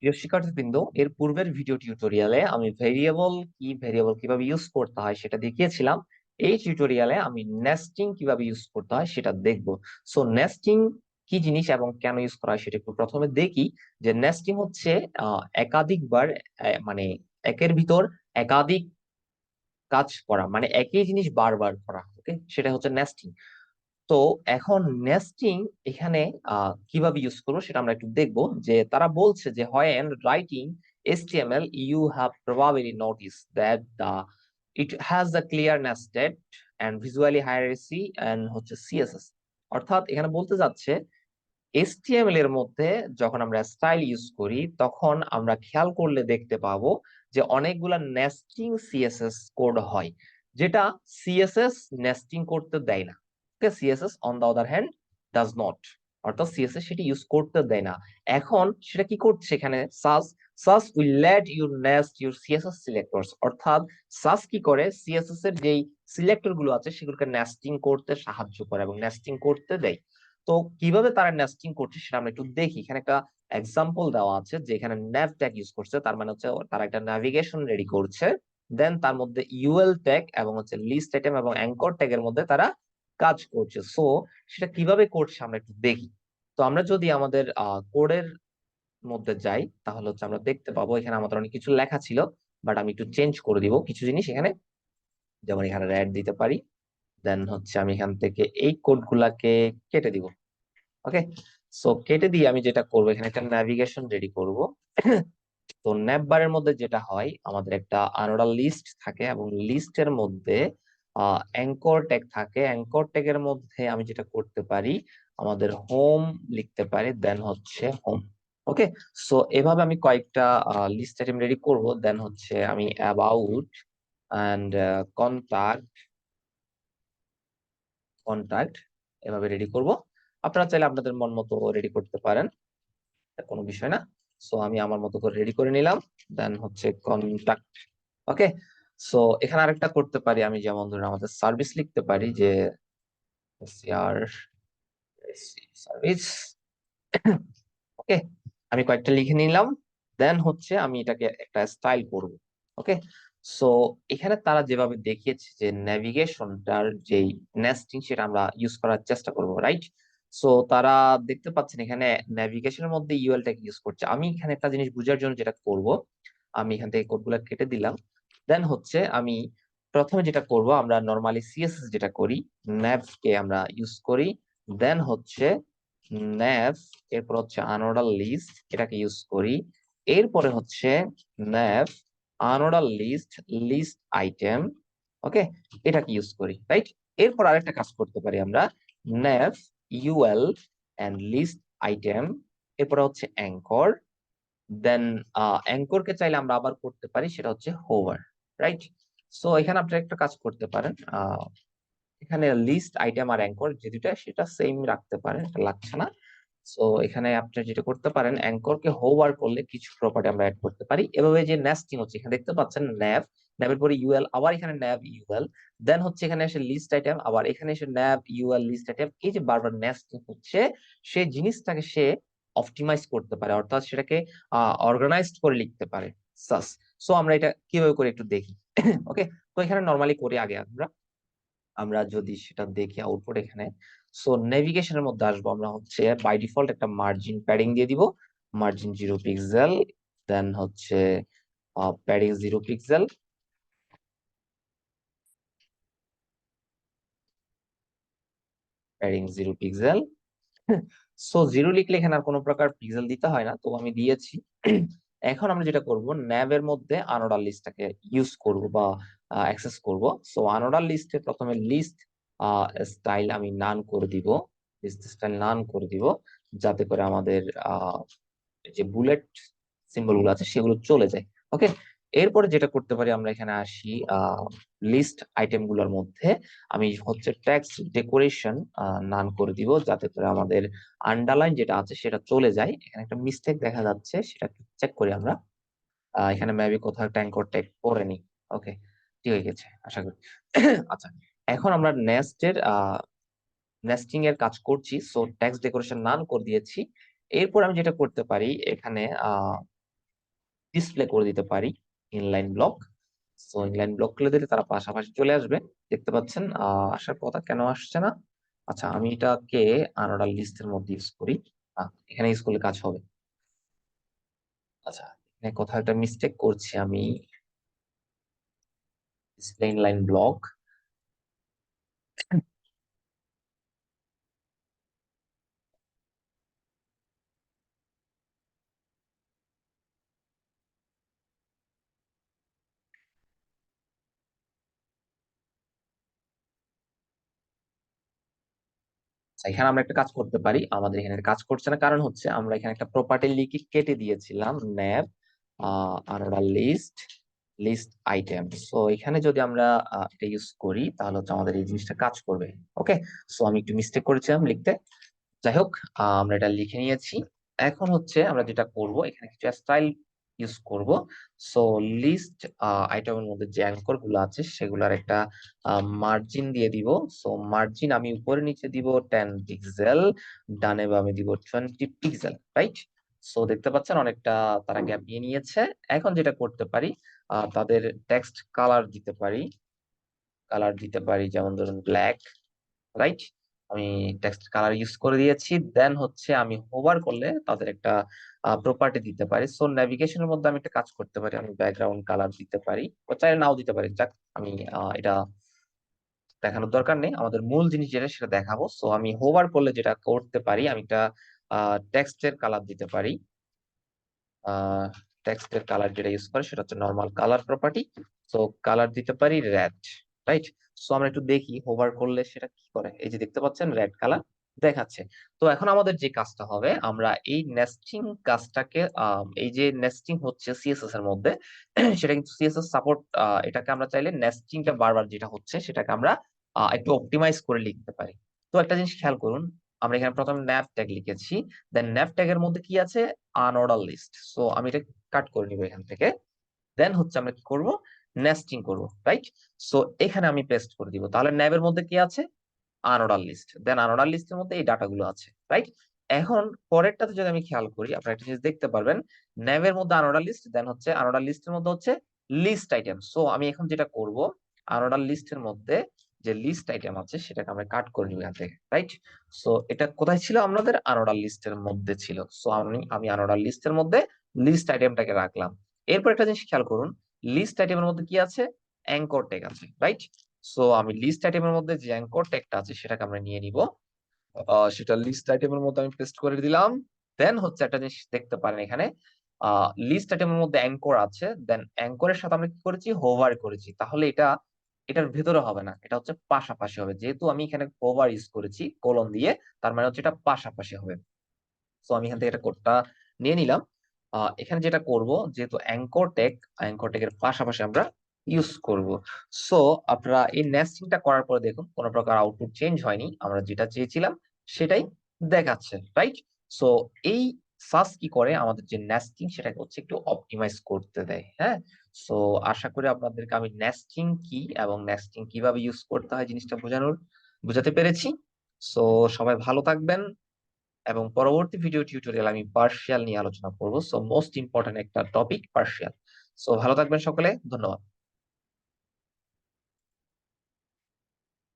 প্রিয় শিক্ষার্থীবৃন্দ, এর পূর্বের ভিডিও টিউটোরিয়ালে আমি ভেরিয়েবল কিভাবে ইউজ করতে হয় সেটা দেখিয়েছিলাম। এই টিউটোরিয়ালে আমি নেস্টিং কিভাবে ইউজ করতে হয় সেটা দেখব। সো নেস্টিং কি জিনিস এবং কেন ইউজ করা হয় সেটা একটু প্রথমে দেখি। যে নেস্টিং হচ্ছে একাধিকবার, মানে একের ভিতর একাধিক কাজ করা, মানে একই জিনিস বারবার করা। ওকে, সেটা হচ্ছে নেস্টিং। তো এখন নেস্টিং এখানে কিভাবে ইউজ করবো সেটা আমরা একটু দেখবো। যে তারা বলছে যে when writing HTML you have probably noticed that it has the clear nested and visually hierarchy and হচ্ছে CSS। অর্থাৎ এখানে বলতে যাচ্ছে HTML এর মধ্যে যখন আমরা স্টাইল ইউজ করি তখন আমরা খেয়াল করলে দেখতে পাবো যে অনেকগুলা নেস্টিং সিএসএস কোড হয়, যেটা সিএসএস নেস্টিং করতে দেয় না। Okay, CSS on the other hand does not, অর্থাৎ সিএসএস সেটা ইউজ করতে দেয় না। এখন সেটা কি করছে এখানে Sass Sass will let you nest your CSS selectors, অর্থাৎ সাস কি করে সিএসএস এর যেই সিলেক্টর গুলো আছে সেগুলোকে নেস্টিং করতে সাহায্য করে এবং নেস্টিং করতে দেয়। তো কিভাবে তারা নেস্টিং করছে সেটা আমরা একটু দেখি। এখানে একটা এক্সাম্পল দেওয়া আছে যে এখানে ন্যাভ ট্যাগ ইউজ করছে, তার মানে হচ্ছে তারা একটা ন্যাভিগেশন রেডি করছে। দেন তার মধ্যে ইউএল ট্যাগ এবং হচ্ছে লিস্ট আইটেম এবং অ্যাঙ্কর ট্যাগের মধ্যে তারা কাজ করছে। সো সেটা কিভাবে করছে আমরা একটু দেখি। তো আমরা যদি আমাদের কোডের মধ্যে যাই তাহলে হচ্ছে আমরা দেখতে পাবো এখানে আমাদের অনেক কিছু লেখা ছিল, বাট আমি একটু চেঞ্জ করে দিব কিছু জিনিস এখানে। যেমন এখানে রেড দিতে পারি, দেন হচ্ছে আমি এখান থেকে এই কোড গুলাকে কেটে দিব। ওকে, সো কেটে দিয়ে আমি যেটা করবো এখানে একটা ন্যাভিগেশন রেডি করব। তো ন্যাভ বারের মধ্যে যেটা হয় আমাদের একটা আনোডাল লিস্ট থাকে এবং লিস্টের মধ্যে অ্যাঙ্কর ট্যাগ থাকে। অ্যাঙ্কর ট্যাগের মধ্যে আমি যেটা করতে পারি আমাদের হোম লিখতে পারি, দেন হচ্ছে হোম। ওকে, সো এভাবে আমি কয়েকটা লিস্ট আইটেম রেডি করব। দেন হচ্ছে আমি অ্যাবাউট অ্যান্ড কন্টাক্ট কন্টাক্ট এভাবে রেডি করব। আপনারা চাইলে আপনাদের মন মতো রেডি করতে পারেন, এটা কোনো বিষয় না। সো আমি আমার মতো করে রেডি করে নিলাম, দেন হচ্ছে কন্টাক্ট। ওকে, সো এখানে আরেকটা করতে পারি আমি, যেমন ধরুন আমাদের সার্ভিস লিখতে পারি যে সার্ভিস। ওকে, আমি কয়েকটা লিখে নিলাম। দেন হচ্ছে আমি এটাকে একটা স্টাইল করব। ওকে, সো এখানে তারা যেভাবে দেখিয়েছে যে নেভিগেশনটার যেই নেস্টিং সেটা আমরা ইউজ করার চেষ্টা করব, রাইট? সো তারা দেখতে পাচ্ছেন এখানে নেভিগেশনের মধ্যে ইউএলটাকে ইউজ করছে। আমি এখানে একটা জিনিস বোঝার জন্য যেটা করব, আমি এখান থেকে কোডগুলো কেটে দিলাম। দেন হচ্ছে আমি প্রথমে যেটা করব, আমরা নরমালি সিএসএস যেটা করি, ন্যাভ কে আমরা ইউজ করি। দেন হচ্ছে ন্যাভ, এরপর হচ্ছে আনোডাল লিস্ট, এটাকে ইউজ করি। এরপরে হচ্ছে ন্যাভ আনোডাল লিস্ট লিস্ট আইটেম। ওকে, এটাকে ইউজ করি, রাইট? এরপর আরেকটা কাজ করতে পারি আমরা, nav UL and list item, এরপর হচ্ছে অ্যাঙ্কর। দেন অ্যাঙ্করকে চাইলে আমরা আবার করতে পারি, সেটা হচ্ছে হোভার, রাইট? সো এখানে আপনারা একটা কাজ করতে পারেন, এখানে লিস্ট আইটেম আর অ্যাঙ্কর যে দুটা সেটা সেম রাখতে পারেন, এটা লাগছে না। সো এখানে আপনি যেটা করতে পারেন, অ্যাঙ্করকে হোভার করলে কিছু প্রপার্টি আমরা অ্যাড করতে পারি। এভাবে যে নেস্টিং হচ্ছে, এখানে দেখতে পাচ্ছেন ন্যাভ, ন্যাভের পরে ইউএল, আবার এখানে ন্যাভ ইউএল, দেন হচ্ছে এখানে এসে লিস্ট আইটেম, আবার এখানে এসে ন্যাভ ইউএল লিস্ট আইটেম। এই যে বারবার নেস্টিং হচ্ছে, সেই জিনিসটাকে সে অপটিমাইজ করতে পারে, অর্থাৎ সেটাকে অর্গানাইজড করে লিখতে পারে সাস। সো আমরা এটা কিভাবে করে একটু দেখি। ওকে, তো এখানে নর্মালি করি আগে আমরা আমরা যদি সেটা দেখি আউটপুট এখানে। সো নেভিগেশনের মধ্যে আসবো, আমরা হচ্ছে বাই ডিফল্ট একটা মার্জিন প্যাডিং দিয়ে দিব, মার্জিন 0 পিক্সেল। দেন হচ্ছে padding 0 pixel, padding 0 pixel. So 0 লিখলে এখানে আর কোনো প্রকার পিক্সেল দিতে হয় না, তো আমি দিয়েছি। এখন আমরা যেটা করব, ন্যাব এর মধ্যে আনোডাল লিস্টটাকে ইউজ করব বা অ্যাক্সেস করব। সো আনোডাল লিস্টে প্রথমে লিস্ট স্টাইল আমি নান করে দিব, লিস্ট স্টাইল নান করে দিব, যাতে করে আমাদের যে বুলেট সিম্বল গুলো আছে সেগুলো চলে যায়। ওকে, এরপরে যেটা করতে পারি আমরা, এখানে আসি লিস্ট আইটেম গুলোর মধ্যে আমি হচ্ছে টেক্সট ডেকোরেশন নান করে দিব, যাতে করে আমাদের আন্ডারলাইন যেটা আছে সেটা চলে যায়। এখানে একটা মিস্টেক দেখা যাচ্ছে, সেটা চেক করি আমরা। এখানে মেবি কোথাও একটা অ্যাঙ্কর ট্যাগ করে নি। ওকে, ঠিক হয়ে গেছে আশা করি। আচ্ছা, এখন আমরা নেস্টিং এর কাজ করছি। সো টেক্সট ডেকোরেশন নান করে দিয়েছি। এরপর আমি যেটা করতে পারি এখানে ডিসপ্লে করে দিতে পারি inline block. So inline block খুলে দিলে তারা পাশাপাশি চলে আসবে। দেখতে পাচ্ছেন আসার কথা কেন আসছে না? আচ্ছা, আমি এটাকে আনোডাল লিস্টের মধ্যে ইউজ করি। এখানে ইউজ করলে কাজ হবে। আচ্ছা, এখানে কোথাও একটা মিস্টেক করছি আমি। Display inline block. এখানে আমরা একটা কাজ করতে পারি, আমাদের এখানে কাজ করছে না, কারণ হচ্ছে আমরা এখানে একটা প্রপার্টি লিখে কেটে দিয়েছিলাম ন্যাব আনোডাল লিস্ট লিস্ট আইটেম। সো এখানে যদি আমরা এটা ইউজ করি তাহলে হচ্ছে আমাদের এই জিনিসটা কাজ করবে। ওকে, সো আমি একটু মিস্টেক করেছিলাম লিখতে। যাই হোক, আমরা এটা লিখে নিয়েছি। এখন হচ্ছে আমরা যেটা করব, এখানে কিছু স্টাইল ইউজ করব। সো লিস্ট আইটেমের মধ্যে যে অ্যাঙ্কর গুলো আছে সেগুলোর একটা মার্জিন দিয়ে দিব। সো মার্জিন আমি উপরে নিচে দিব 10 পিক্সেল, ডানে বামে দিব 20 পিক্সেল, রাইট? সো দেখতে পাচ্ছেন অনেকটা তারা গ্যাপ নিয়ে নিয়েছে। এখন যেটা করতে পারি, তাদের টেক্সট কালার দিতে পারি। কালার দিতে পারি যেমন ধরুন ব্ল্যাক, রাইট? আমি টেক্সট কালার ইউজ করে দিয়েছি। দেন হচ্ছে আমি হোভার করলে তাদের একটা প্রপার্টি দিতে পারি। সো নেভিগেশনের মধ্যে আমি একটা কাজ করতে পারি, আমি ব্যাকগ্রাউন্ড কালার দিতে পারি, বা চাইলে নাও দিতে পারি। যাক, আমি এটা দেখানোর দরকার নেই, আমাদের মূল জিনিস যেটা সেটা দেখাবো। সো আমি হোভার করলে যেটা করতে পারি, আমি একটা টেক্সটের কালার দিতে পারি। টেক্সটের কালার যেটা ইউজ করে সেটা হচ্ছে normal colour property. So colour দিতে পারি রেড, রাইট? সো আমরা একটু দেখি হোভার করলে সেটা কি করে। এই যে দেখতে পাচ্ছেন রেড কালার দেখাচ্ছে। তো এখন আমাদের যে কাজটা হবে, আমরা এই নেস্টিং কাজটাকে এই যে নেস্টিং হচ্ছে সিএসএস এর মধ্যে সেটা কিন্তু সিএসএস সাপোর্ট। এটাকে আমরা চাইলে নেস্টিংটা বারবার যেটা হচ্ছে সেটাকে আমরা একটু অপটিমাইজ করে লিখতে পারি। তো একটা জিনিস খেয়াল করুন, আমরা এখানে প্রথমে ন্যাপ ট্যাগ লিখেছি। দেন ন্যাপ ট্যাগের মধ্যে কি আছে? Unorder list. সো আমি এটা কাট করে নিব এখান থেকে। দেন হচ্ছে আমরা কি করব? নেস্টিং করব, রাইট? সো এখানে আমি পেস্ট করে দিব। তাহলে ন্যাবের মধ্যে কি আছে? আনোডাল লিস্ট। দেন আনোডাল লিস্টের মধ্যে এই ডাটাগুলো আছে, রাইট? এখন পরেরটাতে যদি আমি খেয়াল করি, আপনারা একটা জিনিস দেখতে পারবেন, ন্যাবের মধ্যে আনোডাল লিস্ট, দেন হচ্ছে আনোডাল লিস্টের মধ্যে হচ্ছে লিস্ট আইটেম। সো আমি এখন যেটা করব, আনোডাল লিস্টের মধ্যে যে লিস্ট আইটেম আছে সেটাকে আমরা কাট করে নিব এখান থেকে, রাইট? সো এটা কোথায় ছিল? আমাদের আনোডাল লিস্টের মধ্যে ছিল। সো আমি আনোডাল লিস্টের মধ্যে লিস্ট আইটেমটাকে রাখলাম। এরপর একটা জিনিস খেয়াল করুন, লিস্ট আইটেমের মধ্যে কি আছে? অ্যাঙ্কর ট্যাগ আছে, রাইট? সো আমি লিস্ট আইটেমের মধ্যে যে অ্যাঙ্কর ট্যাগটা আছে সেটাকে আমরা নিয়ে নিব। সেটা লিস্ট আইটেমের মধ্যে আমি পেস্ট করে দিলাম। দেন হচ্ছে একটা জিনিস দেখতে পারেন এখানে, লিস্ট আইটেমের মধ্যে অ্যাঙ্কর আছে। দেন অ্যাঙ্করের সাথে আমরা কি করেছি? হোভার করেছি। তাহলে এটা এটার ভেতরে হবে না, এটা হচ্ছে পাশাপাশি হবে। যেহেতু আমি এখানে হোভার ইউজ করেছি কোলন দিয়ে, তার মানে হচ্ছে এটা পাশাপাশি হবে। তো আমি এখান থেকে এটা কোডটা নিয়ে নিলাম। এখানে যেটা করব, যেহেতু অ্যাঙ্কর ট্যাগের পাশাপাশি আমরা ইউজ করব। সো আপনারা এই নেস্টিংটা করার পরে দেখুন কোনো প্রকার আউটপুট চেঞ্জ হয়নি, আমরা যেটা চেয়েছিলাম সেটাই দেখাচ্ছে, রাইট? সো এই সাস কি করে, আমাদের যে নেস্টিং সেটাকে হচ্ছে একটু অপটিমাইজ করতে দেয়। হ্যাঁ, সো আশা করি আপনাদেরকে আমি নেস্টিং কি এবং নেস্টিং কিভাবে ইউজ করতে হয় জিনিসটা বোঝাতে পেরেছি। সো সবাই ভালো থাকবেন, এবং পরবর্তী ভিডিও টিউটোরিয়াল আমি পার্শিয়াল নিয়ে আলোচনা করব। সো মোস্ট ইম্পর্টেন্ট একটা টপিক পার্শিয়াল। সো ভালো থাকবেন সকলে, ধন্যবাদ।